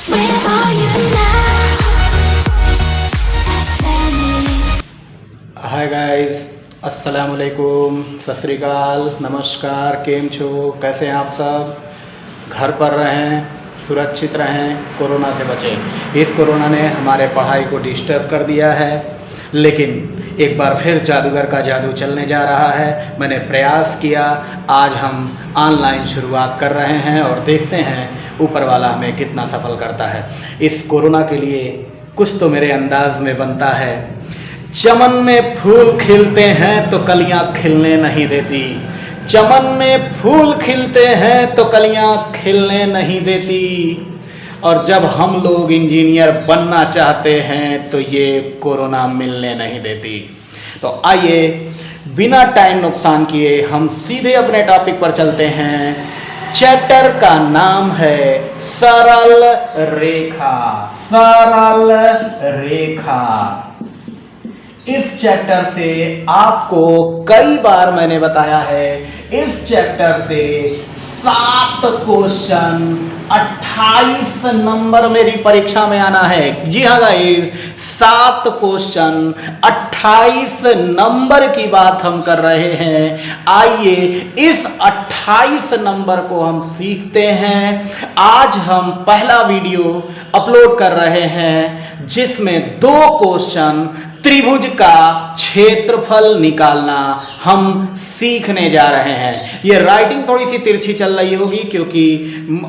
Hi guys, अस्सलाम वालेकुम, सत श्री अकाल, नमस्कार, केम छो, कैसे हैं आप सब। घर पर रहें, सुरक्षित रहें, कोरोना से बचें। इस कोरोना ने हमारे पढ़ाई को डिस्टर्ब कर दिया है, लेकिन एक बार फिर जादूगर का जादू चलने जा रहा है। मैंने प्रयास किया, आज हम ऑनलाइन शुरुआत कर रहे हैं और देखते हैं ऊपर वाला हमें कितना सफल करता है। इस कोरोना के लिए कुछ तो मेरे अंदाज में बनता है। चमन में फूल खिलते हैं तो कलियां खिलने नहीं देती, चमन में फूल खिलते हैं तो कलियां खिलने नहीं देती, और जब हम लोग इंजीनियर बनना चाहते हैं तो ये कोरोना मिलने नहीं देती। तो आइए बिना टाइम नुकसान किए हम सीधे अपने टॉपिक पर चलते हैं। चैप्टर का नाम है सरल रेखा। सरल रेखा। इस चैप्टर से आपको कई बार मैंने बताया है, इस चैप्टर से 7 क्वेश्चन 28 नंबर मेरी परीक्षा में आना है। जी हाँ गाइस, 7 क्वेश्चन 28 नंबर की बात हम कर रहे हैं। आइए इस 28 नंबर को हम सीखते हैं। आज हम पहला वीडियो अपलोड कर रहे हैं जिसमें 2 क्वेश्चन त्रिभुज का क्षेत्रफल निकालना हम सीखने जा रहे हैं। ये राइटिंग थोड़ी सी तिरछी चल रही होगी क्योंकि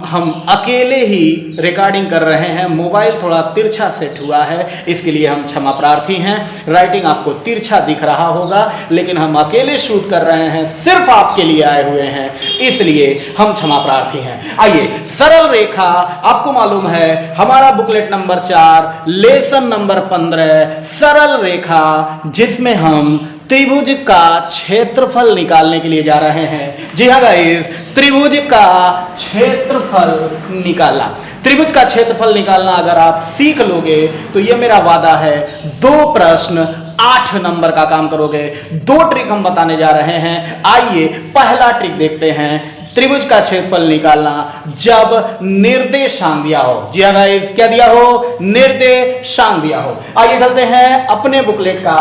हम अकेले ही रिकॉर्डिंग कर रहे हैं। मोबाइल थोड़ा तिरछा सेट हुआ है, इसके लिए हम क्षमा प्रार्थी हैं। राइटिंग आपको तिरछा दिख रहा होगा, लेकिन हम अकेले शूट कर रहे हैं, सिर्फ आपके लिए आए हुए हैं, इसलिए हम क्षमा प्रार्थी हैं। आइए, सरल रेखा आपको मालूम है हमारा बुकलेट नंबर 4 लेसन नंबर 15 सरल रेखा, जिसमें हम त्रिभुज का क्षेत्रफल निकालने के लिए जा रहे हैं। जी हाँ गाइस, त्रिभुज का क्षेत्रफल निकालना। त्रिभुज का क्षेत्रफल निकालना अगर आप सीख लोगे तो ये मेरा वादा है 2 प्रश्न 8 नंबर का काम करोगे। 2 ट्रिक हम बताने जा रहे हैं। आइए पहला ट्रिक देखते हैं। त्रिभुज का क्षेत्रफल निकालना जब निर्देशांक दिया हो। जी हाँ गाइस, क्या दिया हो? निर्देशांक दिया हो। आइए चलते हैं अपने बुकलेट का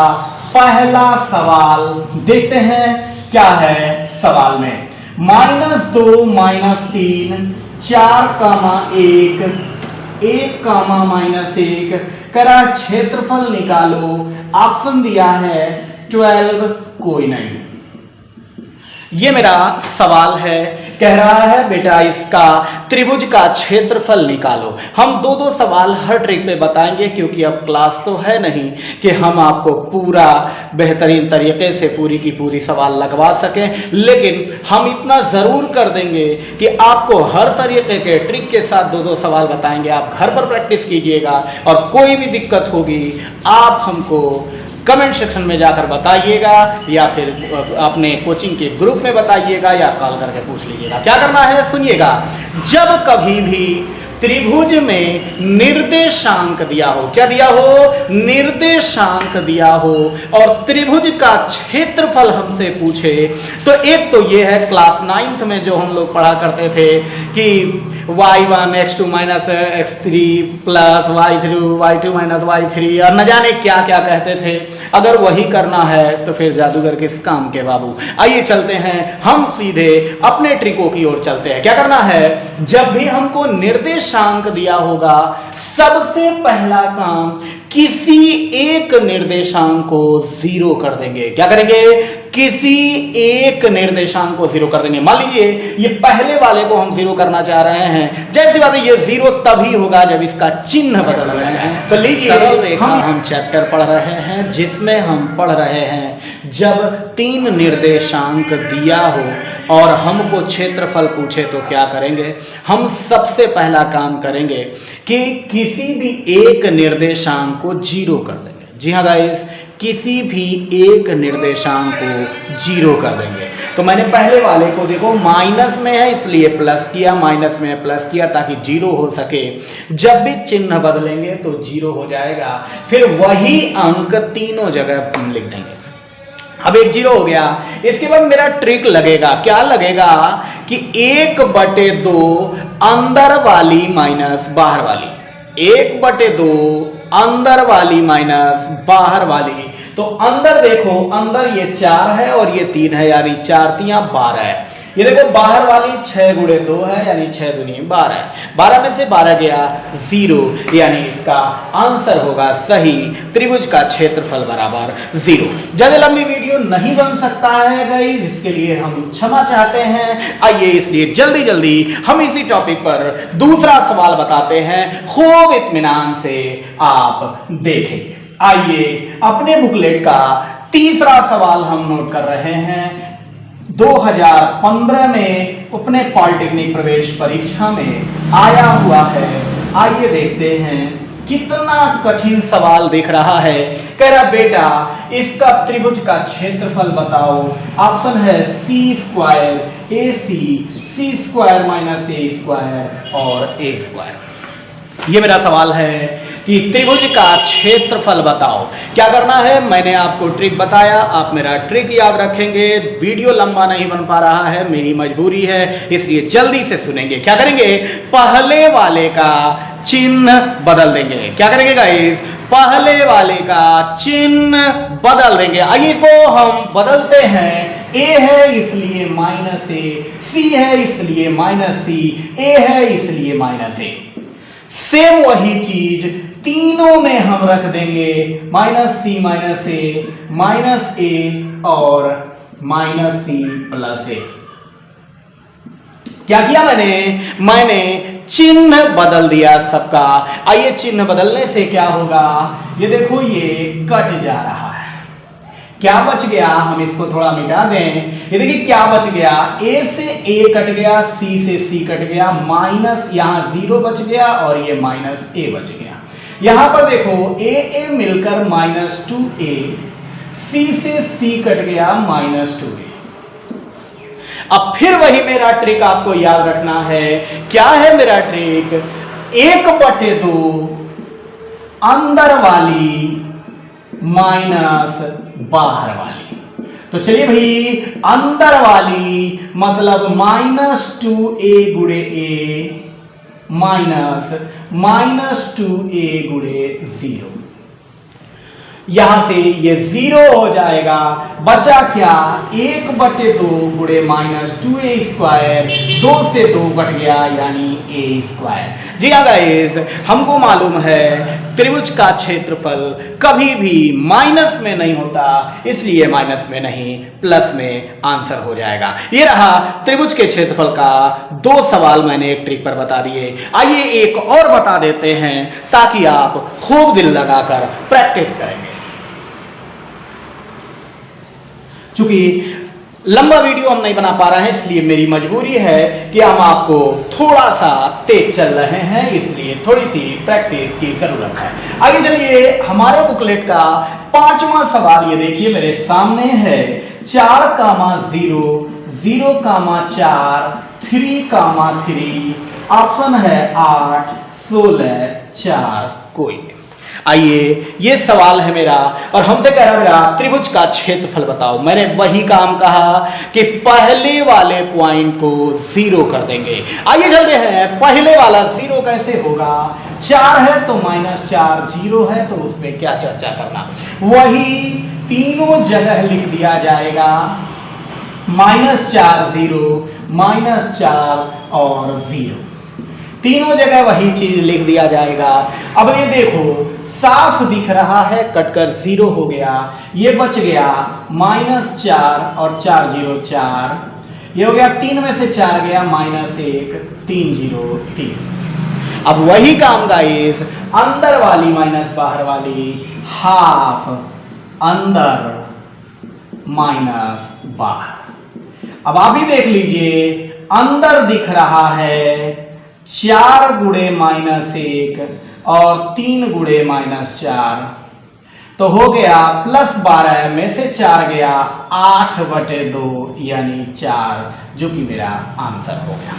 पहला सवाल देखते हैं क्या है सवाल में। -2 -3 4, 1 1, -1 करा क्षेत्रफल निकालो। ऑप्शन दिया है 12, कोई नहीं। ये मेरा सवाल है, कह रहा है बेटा इसका त्रिभुज का क्षेत्रफल निकालो। हम 2-2 सवाल हर ट्रिक पे बताएंगे क्योंकि अब क्लास तो है नहीं कि हम आपको पूरा बेहतरीन तरीके से पूरी की पूरी सवाल लगवा सकें, लेकिन हम इतना जरूर कर देंगे कि आपको हर तरीके के ट्रिक के साथ 2-2 सवाल बताएंगे। आप घर पर प्रैक्टिस कीजिएगा और कोई भी दिक्कत होगी आप हमको कमेंट सेक्शन में जाकर बताइएगा या फिर अपने कोचिंग के ग्रुप में बताइएगा या कॉल करके पूछ लीजिएगा। क्या करना है सुनिएगा। जब कभी भी त्रिभुज में निर्देशांक दिया हो, क्या दिया हो? निर्देशांक दिया हो और त्रिभुज का क्षेत्रफल हमसे पूछे, तो एक तो ये है क्लास 9th में जो हम लोग पढ़ा करते थे कि y1 x2 - x3 plus y2 - y3 और न जाने क्या क्या कहते थे। अगर वही करना है तो फिर जादूगर किस काम के बाबू। आइए चलते हैं हम सीधे अपने ट्रिकों की ओर चलते हैं। क्या करना है, जब भी हमको निर्देशांक दिया होगा सबसे पहला काम किसी एक निर्देशांक को 0 कर देंगे। क्या करेंगे? किसी एक निर्देशांक को 0 कर देंगे। मान लीजिए ये पहले वाले को हम 0 करना चाह रहे हैं, जैसी बात है ये 0 तभी होगा जब इसका चिन्ह बदल रहे हैं। तो लीजिए सरल रेखा हम चैप्टर पढ़ रहे हैं जिसमें हम पढ़ रहे हैं जब 3 निर्देशांक दिया हो और हमको क्षेत्रफल पूछे तो क्या करेंगे। हम सबसे पहला काम करेंगे कि किसी भी एक निर्देशांक को 0 कर देंगे। जी हाँ गाइस, किसी भी एक निर्देशांक को 0 कर देंगे। तो मैंने पहले वाले को देखो माइनस में है इसलिए प्लस किया, माइनस में प्लस किया ताकि 0 हो सके। जब भी चिन्ह बदलेंगे तो 0 हो जाएगा, फिर वही अंक तीनों जगह हम लिख देंगे। अब एक 0 हो गया। इसके बाद मेरा ट्रिक लगेगा, क्या लगेगा कि 1/2 अंदर वाली माइनस बाहर वाली। 1/2 अंदर वाली माइनस बाहर वाली। तो अंदर देखो, अंदर ये 4 है और ये 3 है, यानी 4 3 12 है। ये देखो बाहर वाली 6 गुणे 2 है, यानी 6 दूनी 12 है। 12 में से 12 गया 0, यानी इसका आंसर होगा सही, त्रिभुज का क्षेत्रफल बराबर 0। ज्यादा लंबी वीडियो नहीं बन सकता है गाइस, इसके लिए हम क्षमा चाहते हैं। आइए इसलिए जल्दी जल्दी हम इसी टॉपिक पर दूसरा सवाल बताते हैं, खूब इत्मीनान से आप देखेंगे। आइए अपने बुकलेट का तीसरा सवाल हम नोट कर रहे हैं। 2015 में अपने पॉलिटेक्निक प्रवेश परीक्षा में आया हुआ है। आइए देखते हैं कितना कठिन सवाल दिख रहा है। कह रहा बेटा इसका त्रिभुज का क्षेत्रफल बताओ। ऑप्शन है c² AC, c² minus a² और a²। ये मेरा सवाल है कि त्रिभुज का क्षेत्रफल बताओ। क्या करना है, मैंने आपको ट्रिक बताया, आप मेरा ट्रिक याद रखेंगे। वीडियो लंबा नहीं बन पा रहा है, मेरी मजबूरी है, इसलिए जल्दी से सुनेंगे। क्या करेंगे, पहले वाले का चिन्ह बदल देंगे। क्या करेंगे गाइस, पहले वाले का चिन्ह बदल देंगे। आइए इसको हम बदलते हैं। a है इसलिए -a, c है इसलिए -c, a है इसलिए -a। सेम वही चीज तीनों में हम रख देंगे, -c -a और -c+a। क्या किया मैंने चिन्ह बदल दिया सबका। आइए चिन्ह बदलने से क्या होगा, ये देखो ये कट जा रहा है। क्या बच गया, हम इसको थोड़ा मिटा दें। ये देखिए क्या बच गया, a से a कट गया, c से c कट गया, माइनस यहाँ 0 बच गया और ये -a बच गया। यहां पर देखो a मिलकर -2a, c से c कट गया -2a। अब फिर वही मेरा ट्रिक आपको याद रखना है। क्या है मेरा ट्रिक, 1/2 अंदर वाली माइनस बाहर वाली। तो चलिए भाई, अंदर वाली मतलब -2a गुणे a माइनस -2a गुणे 0। यहां से ये 0 हो जाएगा, बचा क्या, 1/2 गुणे -2a², 2 से 2 कट गया यानी a²। जी हाँ गाइस, हमको मालूम है त्रिभुज का क्षेत्रफल कभी भी माइनस में नहीं होता, इसलिए माइनस में नहीं प्लस में आंसर हो जाएगा। ये रहा त्रिभुज के क्षेत्रफल का 2 सवाल मैंने एक ट्रिक पर बता दिए। आइए एक और बता देते हैं ताकि आप खूब दिल लगाकर प्रैक्टिस करेंगे। चूंकि लंबा वीडियो हम नहीं बना पा रहे हैं, इसलिए मेरी मजबूरी है कि हम आपको थोड़ा सा तेज चल रहे हैं, इसलिए थोड़ी सी प्रैक्टिस की जरूरत है। आगे चलिए, हमारे बुकलेट का 5वां सवाल ये देखिए मेरे सामने है। 4,0, 0,4, 3,3, ऑप्शन है 8, 16, 4 कोई। आइए ये सवाल है मेरा और हमसे कह रहा मेरा त्रिभुज का क्षेत्रफल बताओ। मैंने वही काम कहा कि पहले वाले पॉइंट को 0 कर देंगे। आइए चलते हैं, पहले वाला 0 कैसे होगा, 4 है तो -4, 0 है तो उसमें क्या चर्चा करना, वही तीनों जगह लिख दिया जाएगा। -4 0, -4 और 0, तीनों जगह वही चीज लिख दिया जाएगा। अब ये देखो साफ दिख रहा है, कटकर 0 हो गया, ये बच गया -4 और 4 0 4, ये हो गया 3 में से 4 गया -1, 3 0 3। अब वही काम गाइस, अंदर वाली माइनस बाहर वाली, हाफ अंदर माइनस बाहर। अब आप ही देख लीजिए, अंदर दिख रहा है 4 गुणे -1 और 3 गुणे -4, तो हो गया +12 में से 4 गया 8/2 यानी 4, जो कि मेरा आंसर हो गया।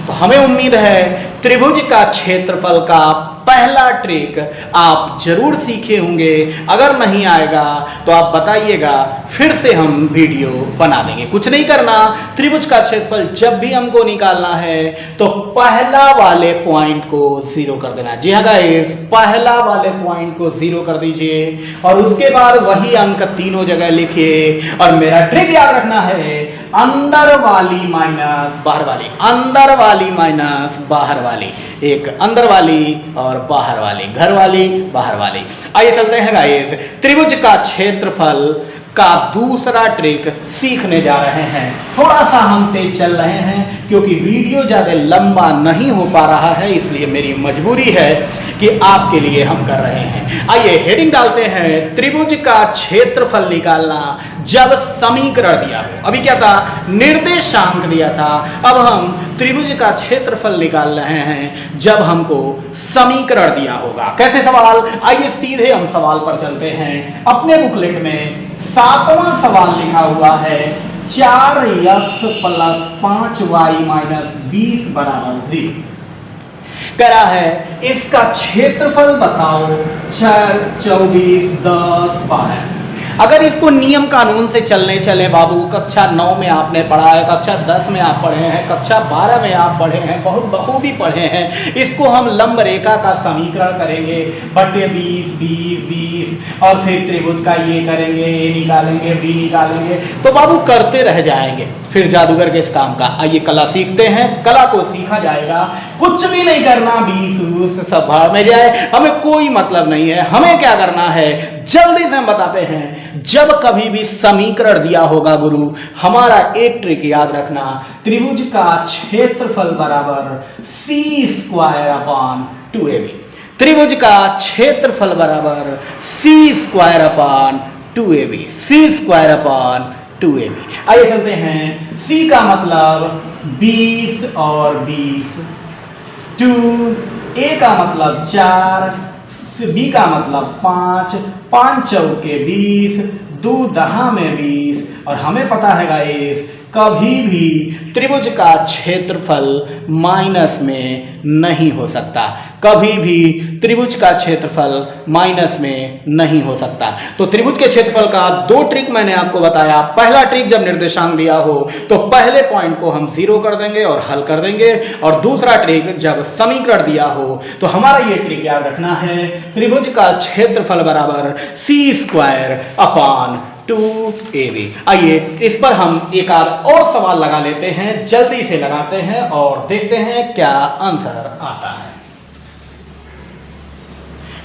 तो हमें उम्मीद है त्रिभुज का क्षेत्रफल का पहला ट्रिक आप जरूर सीखे होंगे। अगर नहीं आएगा तो आप बताइएगा, फिर से हम वीडियो बना देंगे। कुछ नहीं करना, त्रिभुज का क्षेत्रफल जब भी हमको निकालना है तो पहला वाले पॉइंट को 0 कर देना। जी हाँ गाइस, पहला वाले पॉइंट को 0 कर दीजिए और उसके बाद वही अंक तीनों जगह लिखिए। और मेरा ट्रिक याद रखना है, अंदर वाली माइनस बाहर वाली, अंदर वाली माइनस बाहर वाली, एक अंदर वाली और बाहर वाली, घर वाली बाहर वाली। आइए चलते हैं गाइस, त्रिभुज का क्षेत्रफल का दूसरा ट्रिक सीखने जा रहे हैं। थोड़ा सा हम तेज चल रहे हैं क्योंकि वीडियो ज्यादा लंबा नहीं हो पा रहा है, इसलिए मेरी मजबूरी है कि आपके लिए हम कर रहे हैं। आइए हेडिंग डालते हैं, त्रिभुज का क्षेत्रफल निकालना जब समीकरण दिया हो। अभी क्या था, निर्देशांक दिया था, अब हम त्रिभुज का क्षेत्रफल निकाल रहे हैं जब हमको समीकरण दिया होगा। कैसे सवाल, आइए सीधे हम सवाल पर चलते हैं। अपने बुकलेट में 7वां सवाल लिखा हुआ है, 4x + 5y - 20 = 0। कह रहा है इसका क्षेत्रफल बताओ, 6, 24, 10, 12। अगर इसको नियम कानून से चले बाबू, कक्षा 9 में आपने पढ़ा है, कक्षा 10 में आप पढ़े हैं, कक्षा 12 में आप पढ़े हैं, बहुत बखूबी पढ़े हैं। इसको हम लंब रेखा का समीकरण करेंगे, बटे 20, 20, 20 और फिर त्रिभुज का ये करेंगे, ए निकालेंगे, बी निकालेंगे, तो बाबू करते रह जाएंगे। फिर जादूगर के इस काम का। आइए कला सीखते हैं, कला को सीखा जाएगा। कुछ भी नहीं करना, 20 सब भाड़ में जाए, हमें कोई मतलब नहीं है। हमें क्या करना है, जल्दी से हम बताते हैं। जब कभी भी समीकरण दिया होगा गुरु, हमारा एक ट्रिक याद रखना, त्रिभुज का क्षेत्रफल बराबर c²/2ab। त्रिभुज का क्षेत्रफल बराबर c²/2ab, c²/2ab। आइए चलते हैं, c का मतलब 20 और 20, 2, a का मतलब 4, बी का मतलब 5, 5 चौके 20, 2 दहा में 20। और हमें पता है गाइस, कभी भी त्रिभुज का क्षेत्रफल माइनस में नहीं हो सकता, कभी भी त्रिभुज का क्षेत्रफल माइनस में नहीं हो सकता। तो त्रिभुज के क्षेत्रफल का 2 ट्रिक मैंने आपको बताया। पहला ट्रिक, जब निर्देशांक दिया हो तो पहले पॉइंट को हम 0 कर देंगे और हल कर देंगे। और दूसरा ट्रिक, जब समीकरण दिया हो तो हमारा ये ट्रिक याद रखना है, त्रिभुज का क्षेत्रफल बराबर c²/2ab। आइए इस पर हम एक और सवाल लगा लेते हैं, जल्दी से लगाते हैं और देखते हैं क्या आंसर आता है।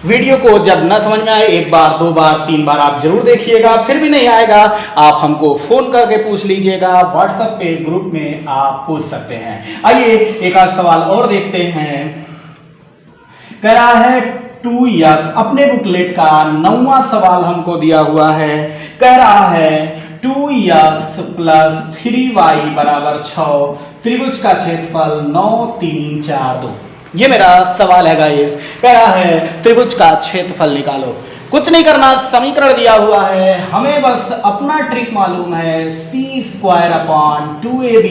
वीडियो को जब न समझ में आए, 1 बार 2 बार 3 बार आप जरूर देखिएगा। फिर भी नहीं आएगा, आप हमको फोन करके पूछ लीजिएगा, व्हाट्सएप पे ग्रुप में आप पूछ सकते हैं। आइए एक आध सवाल और देखते हैं। कह रहा है 2x, अपने बुकलेट का 9वां सवाल हमको दिया हुआ है। कह रहा है 2x + 3y = 6, त्रिभुज का क्षेत्रफल 9, 3, 4, 2। ये मेरा सवाल है गाइस। कह रहा है त्रिभुज का क्षेत्रफल निकालो। कुछ नहीं करना, समीकरण दिया हुआ है, हमें बस अपना ट्रिक मालूम है, c²/2ab।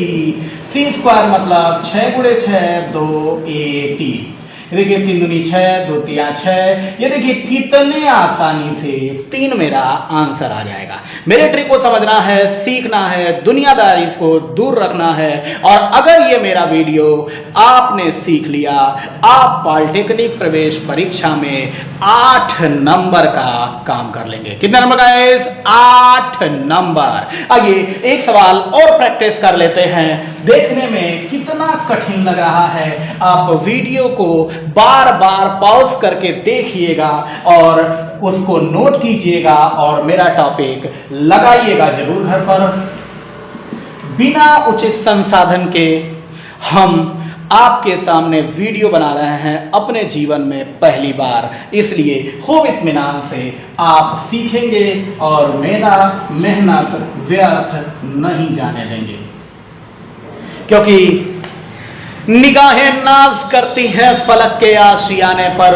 c² मतलब 6 × 6 2 a 3। देखिए 3 दूनी 6, 2 तिया 6। ये देखिए कितने आसानी से 3 मेरा आंसर आ जाएगा। मेरे ट्रिक को समझना है, सीखना है, दुनियादारी को दूर रखना है। और अगर ये मेरा वीडियो आपने सीख लिया, आप पॉलिटेक्निक प्रवेश परीक्षा में 8 नंबर का काम कर लेंगे। कितने नंबर का है? 8 नंबर। आइए एक सवाल और प्रैक्टिस कर लेते हैं। देखने में कितना कठिन लग रहा है, आप वीडियो को बार बार पॉज करके देखिएगा और उसको नोट कीजिएगा और मेरा टॉपिक लगाइएगा जरूर घर पर। बिना उचित संसाधन के हम आपके सामने वीडियो बना रहे हैं अपने जीवन में पहली बार, इसलिए खूब इत्मीनान से आप सीखेंगे और मेरा मेहनत व्यर्थ नहीं जाने देंगे, क्योंकि निगाहें नाज करती हैं फलक के आशियाने पर,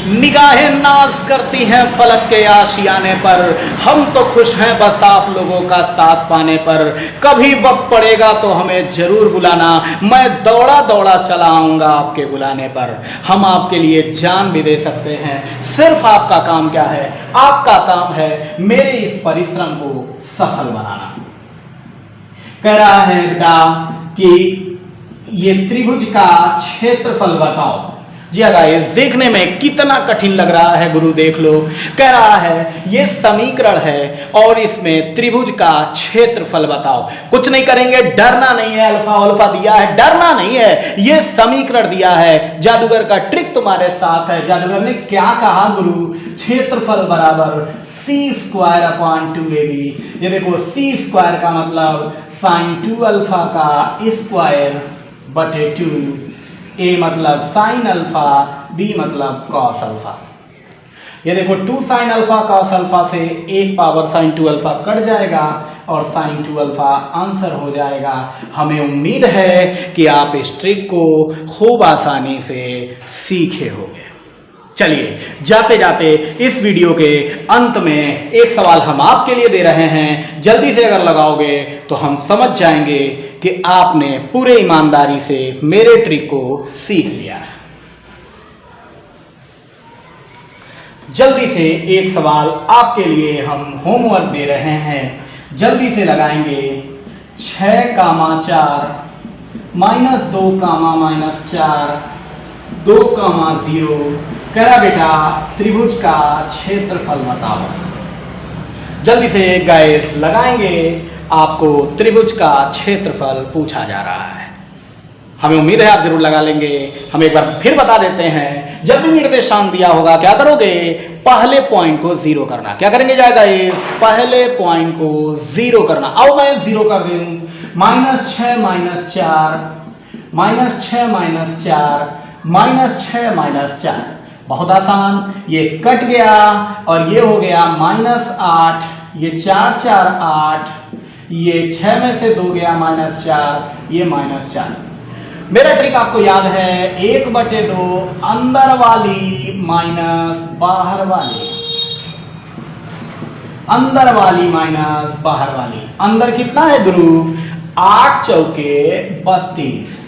निगाहें नाज करती हैं फलक के आशियाने पर, हम तो खुश हैं बस आप लोगों का साथ पाने पर। कभी वक्त पड़ेगा तो हमें जरूर बुलाना, मैं दौड़ा दौड़ा चला आऊंगा आपके बुलाने पर। हम आपके लिए जान भी दे सकते हैं, सिर्फ आपका काम क्या है? आपका काम है मेरे इस परिश्रम को सफल बनाना। कह रहा है बेटा कि ये त्रिभुज का क्षेत्रफल बताओ। जी गाइस, देखने में कितना कठिन लग रहा है गुरु, देख लो। कह रहा है ये समीकरण है और इसमें त्रिभुज का क्षेत्रफल बताओ। कुछ नहीं करेंगे, डरना नहीं है, अल्फा अल्फा दिया है, डरना नहीं है, ये समीकरण दिया है। जादूगर का ट्रिक तुम्हारे साथ है। जादूगर ने क्या कहा गुरु? क्षेत्रफल बराबर c²/2ab। ये देखो, c² का मतलब sin 2 अल्फा का स्क्वायर बटे 2, a मतलब साइन अल्फा, b मतलब कॉस अल्फा। ये देखो 2 साइन अल्फा कॉस अल्फा से 1 पावर साइन 2 अल्फा कट जाएगा और साइन 2 अल्फा आंसर हो जाएगा। हमें उम्मीद है कि आप इस ट्रिक को खूब आसानी से सीखे होंगे। चलिए जाते जाते इस वीडियो के अंत में एक सवाल हम आपके लिए दे रहे हैं। जल्दी से अगर लगाओगे तो हम समझ जाएंगे कि आपने पूरे ईमानदारी से मेरे ट्रिक को सीख लिया है। जल्दी से एक सवाल आपके लिए हम होमवर्क दे रहे हैं, जल्दी से लगाएंगे। 6,4 -2, -4 2,0। कह रहा बेटा त्रिभुज का क्षेत्रफल बताओ। जल्दी से गाइस लगाएंगे, आपको त्रिभुज का क्षेत्रफल पूछा जा रहा है। हमें उम्मीद है आप जरूर लगा लेंगे। हम एक बार फिर बता देते हैं, जब भी निर्देशांक दिया होगा क्या करोगे? पहले पॉइंट को 0 करना। क्या करेंगे जाएगा इस पहले पॉइंट को 0 करना। आओ मैं 0 कर दूं। -6 - 4 -6 - 4, बहुत आसान। ये कट गया और ये हो गया -8, ये 4 4 8, ये 6 में से 2 गया -4, ये -4। मेरा ट्रिक आपको याद है, 1/2 अंदर वाली माइनस बाहर वाली, अंदर वाली माइनस बाहर वाली। अंदर कितना है गुरु? 8 चौके 32।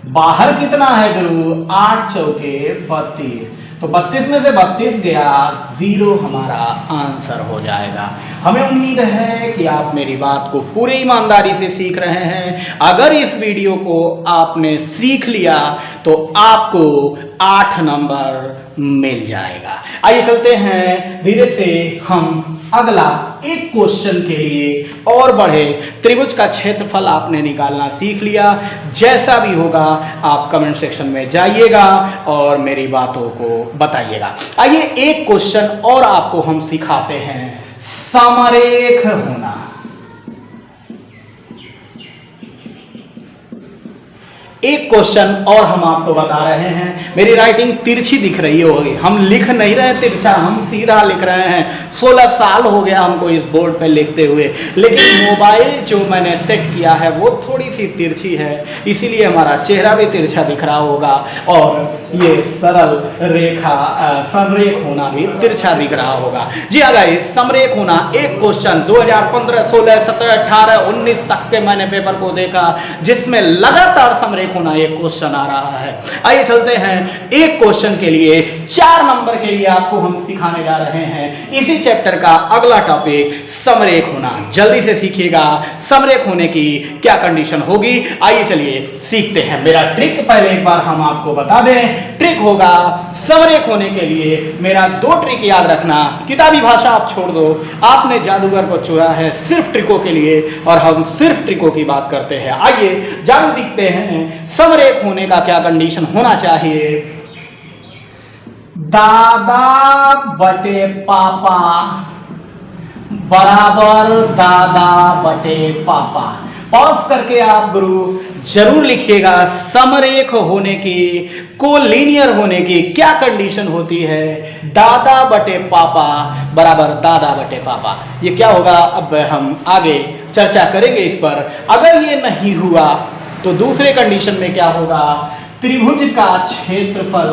बाहर कितना है गुरु? 8 चौके 32। तो 32 में से 32 गया, 0 हमारा आंसर हो जाएगा। हमें उम्मीद है कि आप मेरी बात को पूरी ईमानदारी से सीख रहे हैं। अगर इस वीडियो को आपने सीख लिया तो आपको 8 नंबर मिल जाएगा। आइए चलते हैं धीरे से हम अगला एक क्वेश्चन के लिए और बढ़े। त्रिभुज का क्षेत्रफल आपने निकालना सीख लिया। जैसा भी होगा आप कमेंट सेक्शन में जाइएगा और मेरी बातों को बताइएगा। आइए एक क्वेश्चन और आपको हम सिखाते हैं, समरेख होना। एक क्वेश्चन और हम आपको बता रहे हैं। मेरी राइटिंग तिरछी दिख रही होगी, हम लिख नहीं रहे तिरछा, हम सीधा लिख रहे हैं। 16 साल हो गया हमको इस बोर्ड पे लिखते हुए, लेकिन मोबाइल जो मैंने सेट किया है वो थोड़ी सी तिरछी है, इसीलिए हमारा चेहरा भी तिरछा दिख रहा होगा और ये सरल रेखा समरेख होना भी तिरछा दिख रहा होगा। जी हाँ गाइस, समरेख होना एक क्वेश्चन 2015, 16, 17, 18, 19 तक के मैंने पेपर को देखा जिसमें लगातार समरेख होना एक क्वेश्चन आ रहा है। आइए चलते हैं एक क्वेश्चन के लिए 4 नंबर के लिए आपको हम सिखाने जा रहे हैं इसी चैप्टर का अगला टॉपिक, समरेख होना। जल्दी से सीखिएगा समरेख होने की क्या कंडीशन होगी। आइए चलिए सीखते हैं। मेरा ट्रिक पहले एक बार हम आपको बता दें। ट्रिक होगा समरेख होने के लिए मेरा 2 ट्रिक याद रखना। किताबी भाषा आप छोड़ दो, आपने जादूगर को चुना है सिर्फ ट्रिकों के लिए और हम सिर्फ ट्रिकों की बात करते हैं। आइए जान सीखते हैं समरेख होने का क्या कंडीशन होना चाहिए। दादा बटे पापा बराबर दादा बटे पापा। पॉज करके आप गुरु जरूर लिखिएगा समरेख होने की, कोलिनियर होने की क्या कंडीशन होती है। दादा बटे पापा बराबर दादा बटे पापा, ये क्या होगा अब हम आगे चर्चा करेंगे इस पर। अगर ये नहीं हुआ तो दूसरे कंडीशन में क्या होगा, त्रिभुज का क्षेत्रफल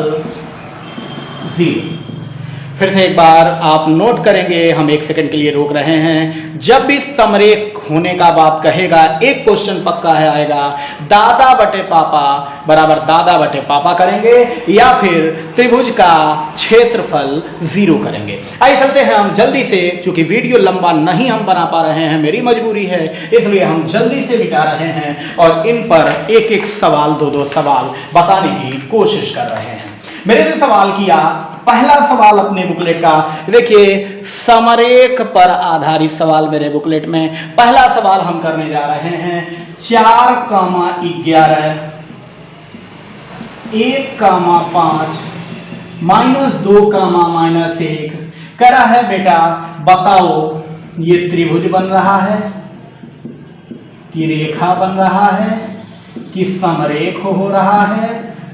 0। फिर से एक बार आप नोट करेंगे, हम 1 सेकंड के लिए रोक रहे हैं। जब भी समरेख होने का बात कहेगा, एक क्वेश्चन पक्का है आएगा, दादा बटे पापा बराबर दादा बटे पापा करेंगे या फिर त्रिभुज का क्षेत्रफल 0 करेंगे। आइए चलते हैं हम जल्दी से, क्योंकि वीडियो लंबा नहीं हम बना पा रहे हैं, मेरी मजबूरी है, इसलिए हम जल्दी से मिटा रहे हैं और इन पर एक एक सवाल, 2-2 सवाल बताने की कोशिश कर रहे हैं। मेरे जो सवाल किया, पहला सवाल अपने बुकलेट का देखिए, समरेख पर आधारित सवाल मेरे बुकलेट में। पहला सवाल हम करने जा रहे हैं 4,11 1,5 -2, कह रहा है बेटा बताओ ये त्रिभुज बन रहा है कि रेखा बन रहा है कि समरेख हो रहा है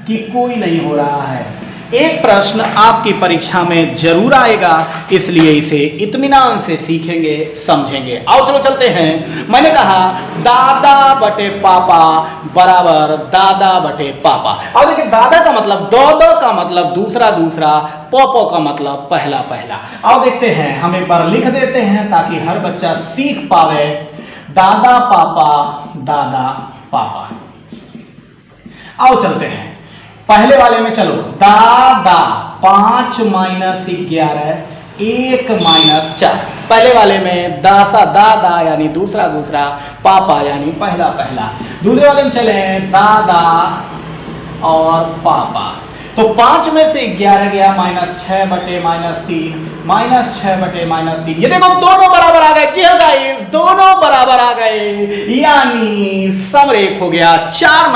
कि कोई नहीं हो रहा है। एक प्रश्न आपकी परीक्षा में जरूर आएगा, इसलिए इसे इत्मीनान से सीखेंगे, समझेंगे। आओ चलो चलते हैं। मैंने कहा दादा बटे पापा बराबर दादा बटे पापा। अब देखिए, दादा का मतलब दो का मतलब दूसरा, पोपो का मतलब पहला। आओ देखते हैं, हम एक बार लिख देते हैं ताकि हर बच्चा सीख पावे। दादा पापा। आओ चलते हैं पहले वाले में। चलो, दादा 5 - 11 1 - 4। पहले वाले में दादा यानी दूसरा, पापा यानी पहला। दूसरे वाले में चले दादा और पापा, तो 5 में से 11 गया, -6 बटे -3, -6 बटे -3। ये देखो दोनों बराबर आ गए। जी हाँ गाइस, दोनों बराबर आ गए, यानी समरेख हो गया। 4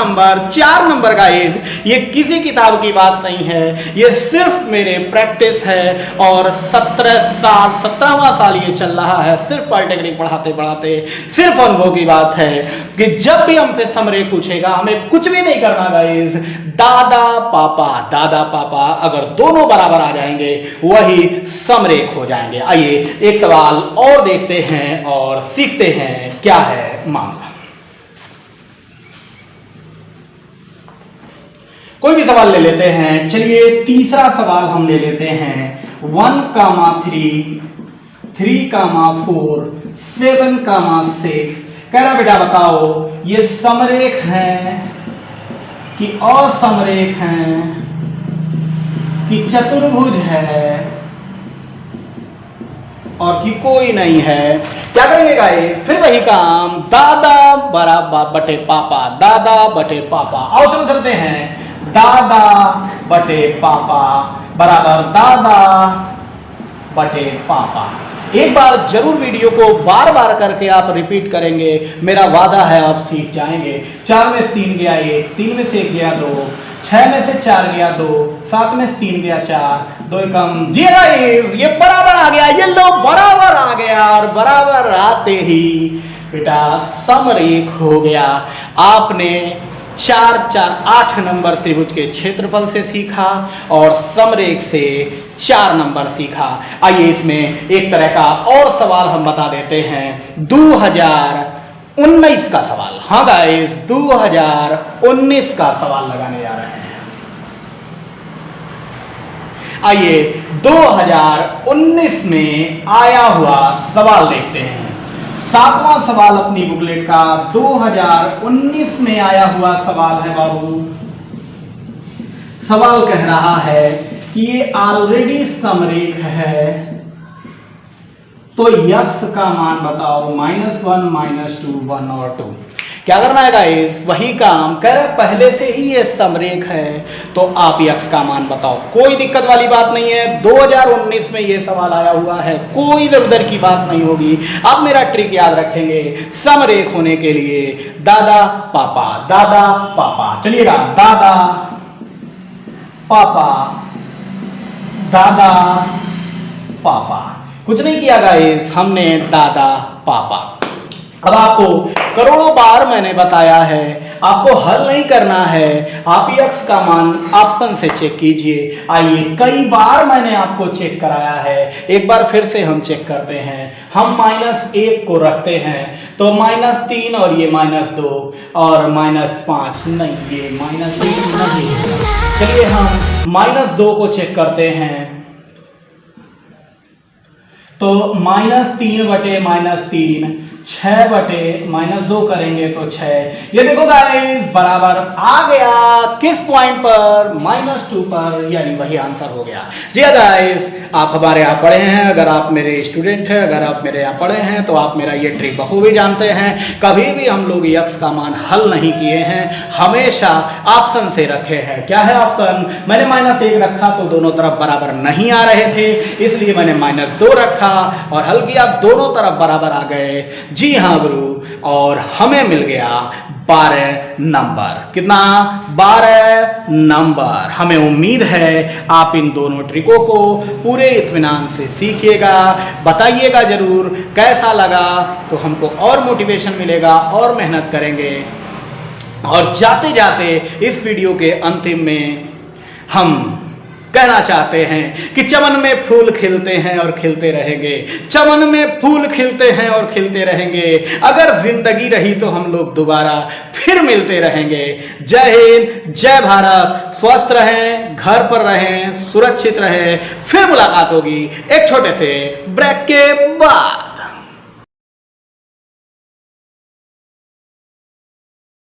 नंबर गाइस, ये किसी किताब की बात नहीं है, ये सिर्फ मेरे प्रैक्टिस है और 17वां साल ये चल रहा है। सिर्फ पॉलिटेक्निक पढ़ाते सिर्फ अनुभव की बात है कि जब भी हमसे समरेख पूछेगा, हमें कुछ भी नहीं करना गाइस, दादा पापा अगर दोनों बराबर आ जाएंगे वही समरेख हो जाएंगे। आइए एक सवाल और देखते हैं और सीखते हैं क्या है मामला। कोई भी सवाल ले लेते हैं। चलिए तीसरा सवाल हम ले लेते हैं 1,3 3,4 7,6। कह रहा बेटा बताओ ये समरेख है कि असमरेख है कि चतुर्भुज है और कि कोई नहीं है। क्या करेंगे गाइस, फिर वही काम, दादा बराबर बटे पापा। आओ चलो चलते हैं, दादा बटे पापा बराबर दादा बटे पापा। एक बार जरूर वीडियो को बार करके आप रिपीट करेंगे, मेरा वादा है आप सीख जाएंगे। 4 में से 3 गया 1, 3 में से 1 गया 2, 6 में से 4 गया 2, 7 में से 3 गया 4, 2 कम। जी गाइस, ये बराबर आ गया, ये लो बराबर आ गया और बराबर आते ही बेटा समरेख हो गया। आपने 8 नंबर त्रिभुज के क्षेत्रफल से सीखा और समरेख से 4 नंबर सीखा। आइए इसमें एक तरह का और सवाल हम बता देते हैं, 2019 का सवाल। हाँ गाइस, 2019 का सवाल लगाने जा रहे हैं। आइए 2019 में आया हुआ सवाल देखते हैं। 7वां सवाल अपनी बुकलेट का 2019 में आया हुआ सवाल है बाबू। सवाल कह रहा है कि ये ऑलरेडी समरेख है, तो यक्स का मान बताओ, -1 -2 1 और 2। क्या करना है गाइस, वही काम कर, पहले से ही ये समरेख है तो आप यक्स का मान बताओ। कोई दिक्कत वाली बात नहीं है, 2019 में ये सवाल आया हुआ है, कोई इधर उधर की बात नहीं होगी। आप मेरा ट्रिक याद रखेंगे, समरेख होने के लिए दादा पापा। चलिएगा, दादा पापा। कुछ नहीं किया गाइस, हमने दादा पापा। अब आपको करोड़ों बार मैंने बताया है, आपको हल नहीं करना है, आप x का मान ऑप्शन से चेक कीजिए। आइए, कई बार मैंने आपको चेक कराया है, एक बार फिर से हम चेक करते हैं। हम -1 को रखते हैं तो -3 और ये -2 और -5 नहीं, ये -1 नहीं। चलिए हम -2 को चेक करते हैं तो -3 बटे -3 6 बटे -2 करेंगे तो 6। ये देखो गाइस बराबर आ गया किस पॉइंट पर, -2 पर, यानी वही आंसर हो गया। जी गाइस, आप हमारे यहाँ पढ़े हैं, अगर आप मेरे स्टूडेंट हैं, अगर आप मेरे यहाँ पढ़े हैं तो आप मेरा ये ट्रिक बखूबी जानते हैं। कभी भी हम लोग x का मान हल नहीं किए हैं, हमेशा ऑप्शन से रखे हैं। क्या है ऑप्शन? मैंने -1 रखा तो दोनों तरफ बराबर नहीं आ रहे थे, इसलिए मैंने -2 रखा और हल किया, दोनों तरफ बराबर आ गए। जी हाँ गुरु, और हमें मिल गया 12 नंबर। कितना? 12 नंबर। हमें उम्मीद है आप इन दोनों ट्रिकों को पूरे इत्मीनान से सीखिएगा। बताइएगा जरूर कैसा लगा, तो हमको और मोटिवेशन मिलेगा और मेहनत करेंगे। और जाते जाते इस वीडियो के अंतिम में हम कहना चाहते हैं कि चमन में फूल खिलते हैं और खिलते रहेंगे, चमन में फूल खिलते हैं और खिलते रहेंगे। अगर जिंदगी रही तो हम लोग दोबारा फिर मिलते रहेंगे। जय हिंद, जय भारत। स्वस्थ रहें, घर पर रहें, सुरक्षित रहें। फिर मुलाकात होगी एक छोटे से ब्रेक के बाद।